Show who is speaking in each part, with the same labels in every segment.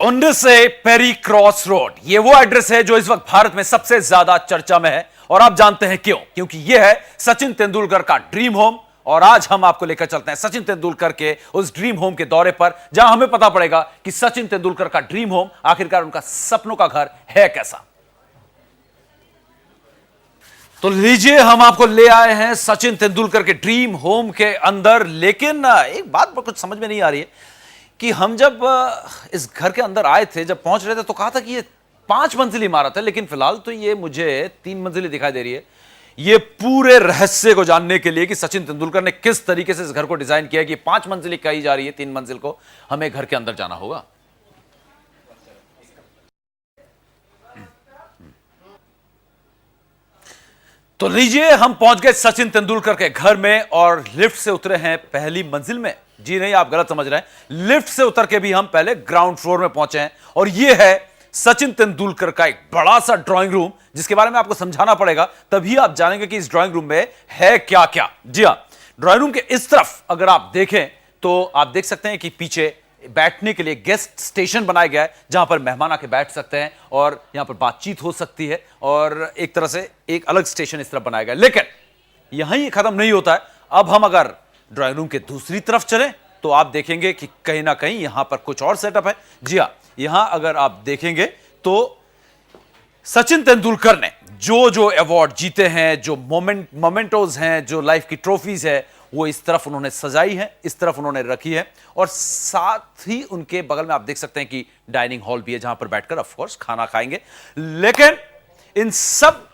Speaker 1: 19 से peri cross road, ये वो एड्रेस है जो इस वक्त भारत में सबसे ज्यादा चर्चा में है। और आप जानते हैं क्यों? क्योंकि यह है सचिन तेंदुलकर का ड्रीम होम। और आज हम आपको लेकर चलते हैं सचिन तेंदुलकर के उस ड्रीम होम के दौरे पर, जहां हमें पता पड़ेगा कि सचिन तेंदुलकर का ड्रीम होम आखिरकार उनका सपनों का घर है कैसा। तो लीजिए, हम आपको ले आए हैं सचिन तेंदुलकर के ड्रीम होम के अंदर। लेकिन एक बात पर कुछ समझ में नहीं आ रही है कि हम जब इस घर के अंदर आए थे, जब पहुंच रहे थे, तो कहा था कि ये 5 मंजिली इमारत है, लेकिन फिलहाल तो ये मुझे 3 मंजिली दिखाई दे रही है। ये पूरे रहस्य को जानने के लिए कि सचिन तेंदुलकर ने किस तरीके से इस घर को डिजाइन किया कि 5 मंजिली कही जा रही है, 3 मंजिल को, हमें घर के अंदर जाना होगा। तो लीजिए, हम पहुंच गए सचिन तेंदुलकर के घर में और लिफ्ट से उतरे हैं पहली मंजिल में। जी नहीं, आप गलत समझ रहे हैं। लिफ्ट से उतर के भी हम पहले ग्राउंड फ्लोर में पहुंचे हैं और यह है सचिन तेंदुलकर का एक बड़ा सा ड्राइंग रूम, जिसके बारे में आपको समझाना पड़ेगा, तभी आप जानेंगे कि इस ड्राइंग रूम में है क्या क्या। जी हां, ड्राइंग रूम के इस तरफ अगर आप देखें तो आप देख सकते हैं कि पीछे बैठने के लिए गेस्ट स्टेशन बनाया गया है, जहां पर मेहमान आके बैठ सकते हैं और यहां पर बातचीत हो सकती है। और एक तरह से एक अलग स्टेशन इस तरफ बनाया गया है। लेकिन यहीं खत्म नहीं होता है। अब हम अगर ड्राइंग रूम के दूसरी तरफ चलें तो आप देखेंगे कि कहीं ना कहीं यहां पर कुछ और सेटअप है। जी हां, यहां अगर आप देखेंगे तो सचिन तेंदुलकर ने जो जो अवार्ड जीते हैं, जो मोमेंटोज हैं, जो लाइफ की ट्रॉफीज है, वो इस तरफ उन्होंने सजाई है, इस तरफ उन्होंने रखी है। और साथ ही उनके बगल में आप देख सकते हैं कि डाइनिंग हॉल भी है, जहां पर बैठकर ऑफ कोर्स खाना खाएंगे। लेकिन इन सब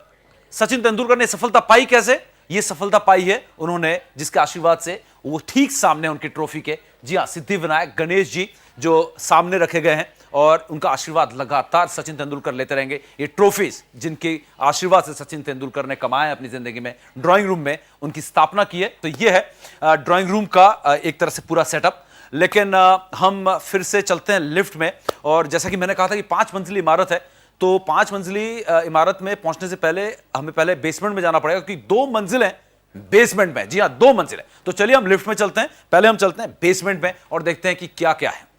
Speaker 1: सचिन तेंदुलकर ने सफलता पाई कैसे? ये सफलता पाई है उन्होंने जिसके आशीर्वाद से, वो ठीक सामने उनकी ट्रॉफी के, जी हां, सिद्धिविनायक गणेश जी जो सामने रखे गए हैं और उनका आशीर्वाद लगातार सचिन तेंदुलकर लेते रहेंगे। ये ट्रॉफीज जिनके आशीर्वाद से सचिन तेंदुलकर ने कमाए अपनी जिंदगी में, ड्राइंग रूम में उनकी स्थापना की है। तो ये है ड्राइंग रूम का एक तरह से पूरा सेटअप। लेकिन हम फिर से चलते हैं लिफ्ट में। और जैसा कि मैंने कहा था कि 5 मंजिली इमारत है, तो 5 मंजिली इमारत में पहुंचने से पहले हमें पहले बेसमेंट में जाना पड़ेगा, क्योंकि 2 मंजिल है बेसमेंट में। जी हां, 2 मंजिल है। तो चलिए हम लिफ्ट में चलते हैं, पहले हम चलते हैं बेसमेंट में और देखते हैं कि क्या क्या है।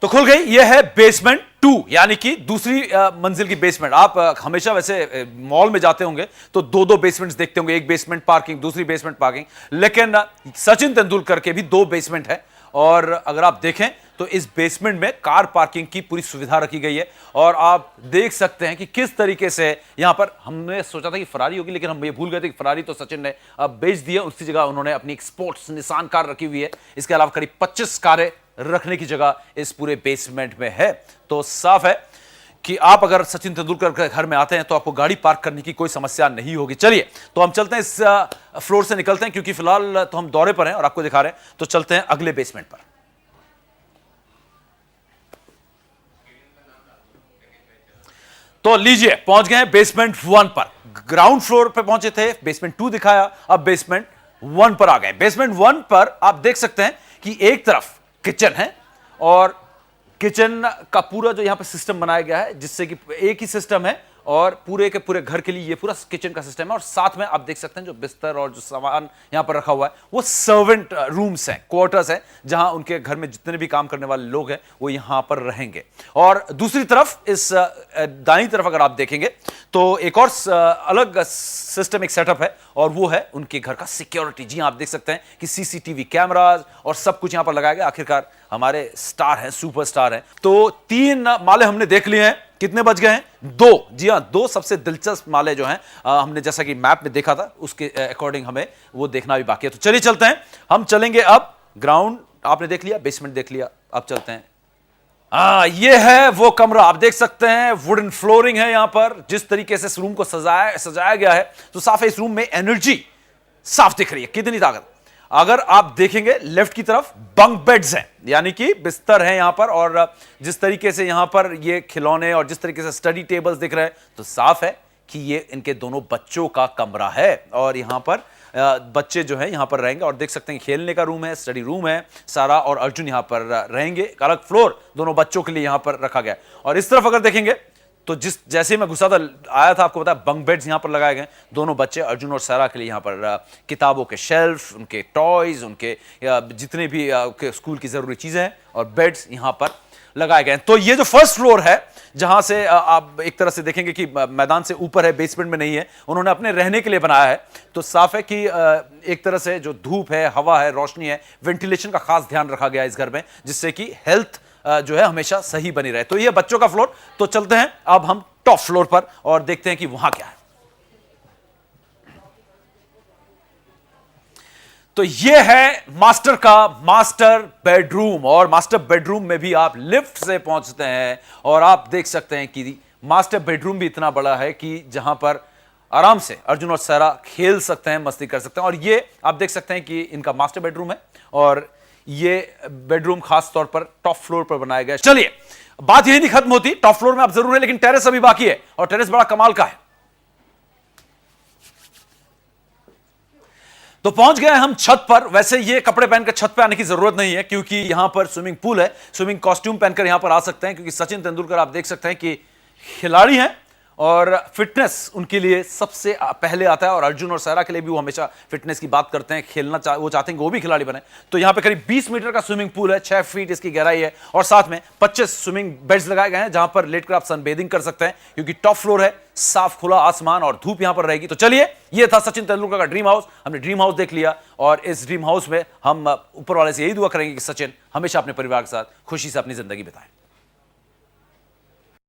Speaker 1: तो खुल गई, यह है बेसमेंट 2, यानी कि दूसरी मंजिल की बेसमेंट। आप हमेशा वैसे मॉल में जाते होंगे तो 2-2 बेसमेंट्स देखते होंगे, एक बेसमेंट पार्किंग, दूसरी बेसमेंट पार्किंग। लेकिन सचिन तेंदुलकर के भी 2 बेसमेंट है। और अगर आप देखें तो इस बेसमेंट में कार पार्किंग की पूरी सुविधा रखी गई है। और आप देख सकते हैं कि किस तरीके से यहां पर, हमने सोचा था कि फरारी होगी, लेकिन हम ये भूल गए थे कि फरारी तो सचिन ने अब बेच दी है। उसकी जगह उन्होंने अपनी एक स्पोर्ट्स निसान कार रखी हुई है। इसके अलावा करीब 25 कारें रखने की जगह इस पूरे बेसमेंट में है। तो साफ है कि आप अगर सचिन तेंदुलकर के घर में आते हैं तो आपको गाड़ी पार्क करने की कोई समस्या नहीं होगी। चलिए, तो हम चलते हैं, इस फ्लोर से निकलते हैं, क्योंकि फिलहाल तो हम दौरे पर हैं और आपको दिखा रहे हैं। तो चलते हैं अगले बेसमेंट पर। तो लीजिए, पहुंच गए हैं बेसमेंट 1 पर। ग्राउंड फ्लोर पर पहुंचे थे, बेसमेंट 2 दिखाया, अब बेसमेंट 1 पर आ गए। बेसमेंट 1 पर आप देख सकते हैं कि एक तरफ किचन है और किचन का पूरा जो यहां पर सिस्टम बनाया गया है, जिससे कि एक ही सिस्टम है और पूरे के पूरे घर के लिए ये पूरा किचन का सिस्टम है। और साथ में आप देख सकते हैं जो बिस्तर और जो सामान यहां पर रखा हुआ है, वो सर्वेंट रूम्स हैं, क्वार्टर्स हैं, जहां उनके घर में जितने भी काम करने वाले लोग हैं वो यहां पर रहेंगे। और दूसरी तरफ, इस दाईं तरफ अगर आप देखेंगे तो एक और अलग सिस्टम, एक सेटअप है, और वो है उनके घर का सिक्योरिटी। जी आप देख सकते हैं कि सीसीटीवी कैमरास और सब कुछ यहां पर लगाया गया। आखिरकार हमारे स्टार हैं, सुपरस्टार हैं। तो 3 माले हमने देख लिए हैं। कितने बच गए हैं? 2। जी हां, 2 सबसे दिलचस्प माले जो हैं, हमने जैसा कि मैप में देखा था उसके अकॉर्डिंग हमें वो देखना भी बाकी है। तो चलिए चलते हैं, हम चलेंगे अब ग्राउंड। आपने देख लिया, बेसमेंट देख लिया, अब चलते हैं। ये है वो कमरा, आप देख सकते हैं वुडन फ्लोरिंग है यहां पर। जिस तरीके से इस रूम को सजाया गया है, तो साफ है इस रूम में एनर्जी साफ दिख रही है, कितनी ताकत। अगर आप देखेंगे लेफ्ट की तरफ बंक बेड्स हैं, यानी कि बिस्तर हैं यहां पर। और जिस तरीके से यहां पर ये खिलौने और जिस तरीके से स्टडी टेबल्स दिख रहे हैं, तो साफ है कि ये इनके दोनों बच्चों का कमरा है। और यहां पर बच्चे जो हैं यहां पर रहेंगे और देख सकते हैं खेलने का रूम है, स्टडी रूम है। सारा और अर्जुन यहां पर रहेंगे। एक अलग फ्लोर दोनों बच्चों के लिए यहां पर रखा गया। और इस तरफ अगर देखेंगे तो जैसे ही मैं घुसा था, आया था, आपको पता है बंक बेड्स यहां पर लगाए गए, दोनों बच्चे अर्जुन और सारा के लिए यहां पर किताबों के शेल्फ, उनके टॉयज, उनके जितने भी स्कूल की जरूरी चीजें हैं और बेड्स यहां पर लगाए गए हैं। तो ये जो फर्स्ट फ्लोर है, जहां से आप एक तरह से देखेंगे कि मैदान से ऊपर है, बेसमेंट में नहीं है, उन्होंने अपने रहने के लिए बनाया है। तो साफ है कि एक तरह से जो धूप है, हवा है, रोशनी है, वेंटिलेशन का खास ध्यान रखा गया है इस घर में, जिससे कि हेल्थ जो है हमेशा सही बनी रहे। तो ये बच्चों का फ्लोर। तो चलते हैं अब हम टॉप फ्लोर पर और देखते हैं कि वहां क्या है। तो ये है मास्टर का मास्टर बेडरूम, और मास्टर बेडरूम में भी आप लिफ्ट से पहुंचते हैं और आप देख सकते हैं कि मास्टर बेडरूम भी इतना बड़ा है कि जहां पर आराम से अर्जुन और सारा खेल सकते हैं, मस्ती कर सकते हैं। और ये आप देख सकते हैं कि इनका मास्टर बेडरूम है और ये बेडरूम खास तौर पर टॉप फ्लोर पर बनाया गया है। चलिए, बात यही नहीं खत्म होती, टॉप फ्लोर में आप जरूर है, लेकिन टेरेस अभी बाकी है और टेरेस बड़ा कमाल का है। तो पहुंच गए हम छत पर। वैसे ये कपड़े पहनकर छत पर आने की जरूरत नहीं है, क्योंकि यहां पर स्विमिंग पूल है, स्विमिंग कॉस्ट्यूम पहनकर यहां पर आ सकते हैं, क्योंकि सचिन तेंदुलकर आप देख सकते हैं कि खिलाड़ी हैं और फिटनेस उनके लिए सबसे पहले आता है। और अर्जुन और सारा के लिए भी वो हमेशा फिटनेस की बात करते हैं, खेलना वो चाहते हैं कि वो भी खिलाड़ी बने। तो यहां पे करीब 20 मीटर का स्विमिंग पूल है, 6 फीट इसकी गहराई है, और साथ में 25 स्विमिंग बेड्स लगाए गए हैं, जहां पर लेटकर आप सनबेदिंग कर सकते हैं, क्योंकि टॉप फ्लोर है, साफ खुला आसमान और धूप यहां पर रहेगी। तो चलिए, ये था सचिन तेंदुलकर का ड्रीम हाउस। हमने ड्रीम हाउस देख लिया और इस ड्रीम हाउस में हम ऊपर वाले से यही दुआ करेंगे कि सचिन हमेशा अपने परिवार के साथ खुशी से अपनी जिंदगी बिताएं।